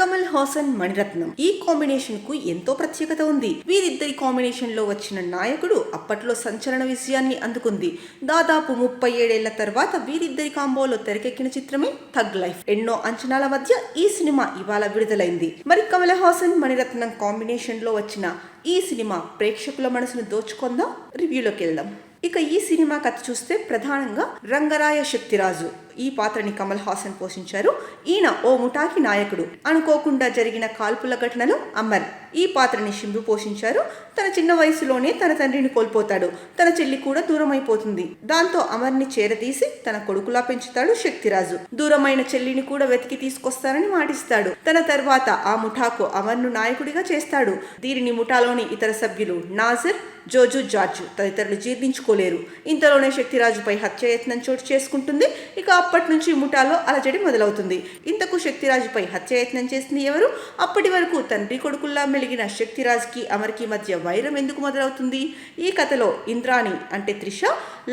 కమల్ హాసన్ మణిరత్నం ఈ కాంబినేషన్ కు ఎంతో ప్రత్యేకత ఉంది. వీరిద్దరి కాంబినేషన్ లో వచ్చిన నాయకుడు అప్పట్లో సంచలన విజయాన్ని అందుకుంది. దాదాపు 37 ఏళ్ల తర్వాత వీరిద్దరి కాంబోలో తెరకెక్కిన చిత్రమే థగ్ లైఫ్. ఎన్నో అంచనాల మధ్య ఈ సినిమా ఇవాళ విడుదలైంది. మరి కమల్ హాసన్ మణిరత్నం కాంబినేషన్ లో వచ్చిన ఈ సినిమా ప్రేక్షకుల మనసును దోచుకుందాం. రివ్యూలోకి వెళ్దాం. ఇక ఈ సినిమా కథ చూస్తే ప్రధానంగా రంగరాయ శక్తిరాజు ఈ పాత్రని కమల్ హాసన్ పోషించారు. ఈయన ఓ ముఠాకి నాయకుడు. అనుకోకుండా జరిగిన కాల్పుల ఘటనలో అమర్ ఈ పాత్రని శింబు పోషించారు. తన చిన్న వయసులోనే తన తండ్రిని కోల్పోతాడు. తన చెల్లి కూడా దూరం అయిపోతుంది. దాంతో అమర్ని చేరదీసి తన కొడుకులా పెంచుతాడు శక్తిరాజు. దూరమైన చెల్లిని కూడా వెతికి తీసుకొస్తానని మాటిస్తాడు. తన తర్వాత ఆ ముఠాకు అమర్ను నాయకుడిగా చేస్తాడు. దీనిని ముఠాలోని ఇతర సభ్యులు నాజర్, జోజు, జార్జ్ తదితరులు జీర్ణించుకోలేరు. ఇంతలోనే శక్తిరాజుపై హత్యాయత్నం చోటు చేసుకుంటుంది. ఇక అప్పటి నుంచి ముఠాలో అలజడి మొదలవుతుంది. ఇంతకు శక్తిరాజుపై హత్యాయత్నం చేసింది ఎవరు? అప్పటి వరకు తండ్రి కొడుకుల్లా మెలిగిన శక్తిరాజ్కి అమర్కి మధ్య వైరం ఎందుకు మొదలవుతుంది? ఈ కథలో ఇంద్రాణి అంటే త్రిష,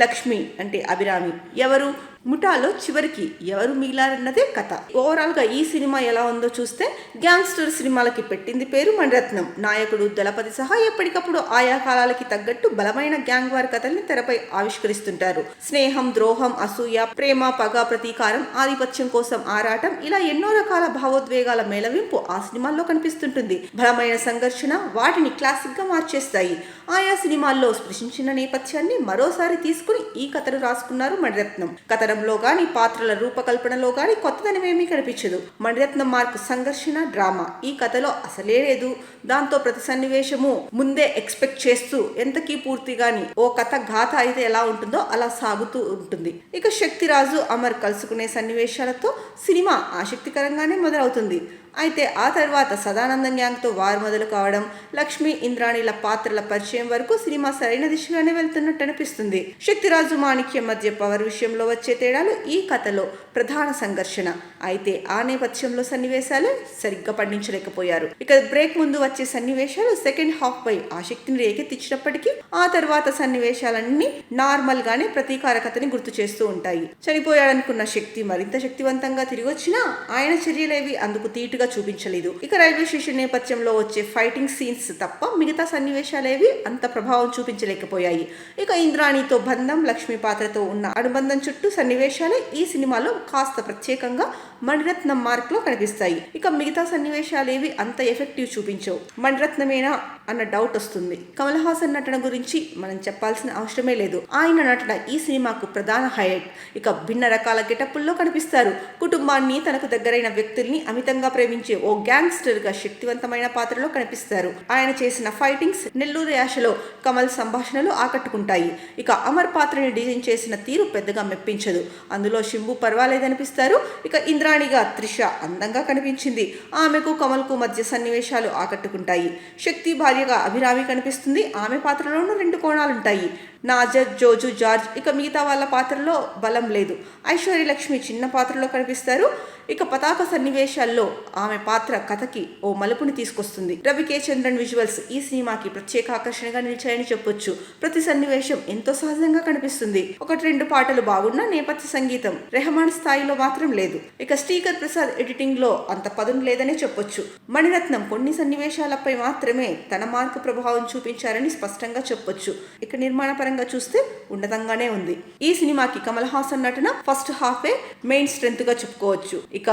లక్ష్మి అంటే అభిరామి ఎవరు? ముఠాలో చివరికి ఎవరు మిగిలారన్నదే కథ. ఓవరాల్ గా ఈ సినిమా ఎలా ఉందో చూస్తే గ్యాంగ్స్టర్ సినిమాలకి పెట్టింది పేరు మణిరత్నం. నాయకుడు దళపతి సహా ఎప్పటికప్పుడు ఆయా కాలాలకి తగ్గట్టు బలమైన గ్యాంగ్ వార్ కథల్ని తెరపై ఆవిష్కరిస్తుంటారు. స్నేహం, ద్రోహం, అసూయ, ప్రేమ, పగ, ప్రతీకారం, ఆధిపత్యం కోసం ఆరాటం ఇలా ఎన్నో రకాల భావోద్వేగాల మేళవింపు ఆ సినిమాల్లో కనిపిస్తుంటుంది. బలమైన సంఘర్షణ వాటిని క్లాసిక్ గా మార్చేస్తాయి. ఆయా సినిమాల్లో స్పృశించిన నేపథ్యాన్ని మరోసారి తీసుకుని ఈ కథను రాసుకున్నారు మణిరత్నం. కథనంలో గాని పాత్రల రూపకల్పనలో గాని కొత్తదనమేమీ కనిపించదు. మణిరత్నం మార్కు సంఘర్షణ, డ్రామా ఈ కథలో అసలే లేదు. దాంతో ప్రతి సన్నివేశము ముందే ఎక్స్పెక్ట్ చేస్తూ ఎంతకీ పూర్తిగాని ఓ కథ గాథ అయితే ఎలా ఉంటుందో అలా సాగుతూ ఉంటుంది. ఇక శక్తిరాజు, అమర్ కలుసుకునే సన్నివేశాలతో సినిమా ఆసక్తికరంగానే మొదలవుతుంది. అయితే ఆ తర్వాత సదానందం గ్యాంగ్తో వారు మొదలు కావడం, లక్ష్మి, ఇంద్రాణిల పాత్రల పరిచయం వరకు సినిమా సరైన దిశగానే వెళ్తున్నట్టు అనిపిస్తుంది. శక్తిరాజు, మాణిక్యం మధ్య పవర్ విషయంలో వచ్చే తేడాలు ఈ కథలో ప్రధాన సంఘర్షణ. అయితే ఆ నేపథ్యంలో సన్నివేశాలు సరిగ్గా పండించలేకపోయారు. ఇక బ్రేక్ ముందు వచ్చే సన్నివేశాలు సెకండ్ హాఫ్ పై ఆసక్తిని రేకెత్తించినప్పటికీ ఆ తర్వాత సన్నివేశాలన్నీ నార్మల్ గానే ప్రతీకారకతని గుర్తు చేస్తూ ఉంటాయి. చనిపోయాడనుకున్న శక్తి మరింత శక్తివంతంగా తిరిగి వచ్చినా ఆయన చర్యలేవి అందుకు తీటుగా చూపించలేదు. ఇక రైల్వే స్టేషన్ నేపథ్యంలో వచ్చే ఫైటింగ్ సీన్స్ తప్ప మిగతా సన్నివేశాలేవి అంత ప్రభావం చూపించలేకపోయాయి. ఇక ఇంద్రాణితో బంధం, లక్ష్మి పాత్రతో ఉన్న అనుబంధం చుట్టూ సన్నివేశాలే ఈ సినిమాలో కాస్త ప్రత్యేకంగా మణిరత్నం మార్క్ లో కనిపిస్తాయి. ఇక మిగతా సన్నివేశాలేవి అంత ఎఫెక్టివ్ చూపించవు. మణిరత్నమేనా అన్న డౌట్ వస్తుంది. కమల్ హాసన్ నటన గురించి మనం చెప్పాల్సిన అవసరమే లేదు. ఆయన నటన ఈ సినిమాకు ప్రధాన హైలైట్. ఇక భిన్న రకాల గెటప్పుల్లో కనిపిస్తారు. కుటుంబాన్ని, తనకు దగ్గరైన వ్యక్తుల్ని అమితంగా ప్రేమించే ఓ గ్యాంగ్స్టర్ గా శక్తివంతమైన పాత్రలో కనిపిస్తారు. ఆయన చేసిన ఫైటింగ్స్, నెల్లూరు యాసలో కమల్ సంభాషణలు ఆకట్టుకుంటాయి. ఇక అమర్ పాత్రని డిజైన్ చేసిన తీరు పెద్దగా మెప్పించదు. అందులో శింబు పర్వాలేదనిపిస్తారు. ఇక ఇంద్రాణిగా త్రిష అందంగా కనిపించింది. ఆమెకు కమల్కు మధ్య సన్నివేశాలు ఆకట్టుకుంటాయి. శక్తి భార్యగా అభిరామి కనిపిస్తుంది. ఆమె పాత్రలోనూ 2 కోణాలుంటాయి. నాజర్, జోజు, జార్జ్ ఇక మిగతా వాళ్ళ పాత్రలో బలం లేదు. ఐశ్వర్య లక్ష్మి చిన్న పాత్రలో కనిపిస్తారు. ఇక పతాక సన్నివేశాల్లో ఆమె పాత్ర కథకి ఓ మలుపుని తీసుకొస్తుంది. రవి కే చంద్రన్ విజువల్స్ ఈ సినిమాకి ప్రత్యేక ఆకర్షణగా నిలిచాయని చెప్పొచ్చు. ప్రతి సన్నివేశం ఎంతో సహజంగా కనిపిస్తుంది. 1-2 పాటలు బాగున్నా నేపథ్య సంగీతం రెహమాన్ స్థాయిలో మాత్రం లేదు. ఇక శ్రీకర్ ప్రసాద్ ఎడిటింగ్ లో అంత పదును లేదనే చెప్పొచ్చు. మణిరత్నం కొన్ని సన్నివేశాలపై మాత్రమే తన మార్కు ప్రభావం చూపించారని స్పష్టంగా చెప్పొచ్చు. ఇక నిర్మాణ పరంగా చూస్తే ఉన్నతంగానే ఉంది. ఈ సినిమాకి కమల్ హాసన్ నటన ఫస్ట్ హాఫే మెయిన్ స్ట్రెంత్ గా చెప్పుకోవచ్చు. ఇక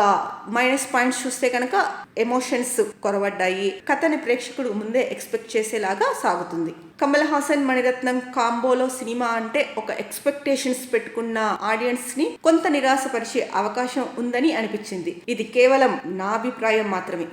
మైనస్ పాయింట్స్ చూస్తే కనుక ఎమోషన్స్ కొరవడ్డాయి. కథని ప్రేక్షకుడు ముందే ఎక్స్పెక్ట్ చేసేలాగా సాగుతుంది. కమల్ హాసన్, మణిరత్నం కాంబోలో సినిమా అంటే ఒక ఎక్స్పెక్టేషన్స్ పెట్టుకున్న ఆడియన్స్ ని కొంత నిరాశపరిచే అవకాశం ఉందని అనిపించింది. ఇది కేవలం నా అభిప్రాయం మాత్రమే.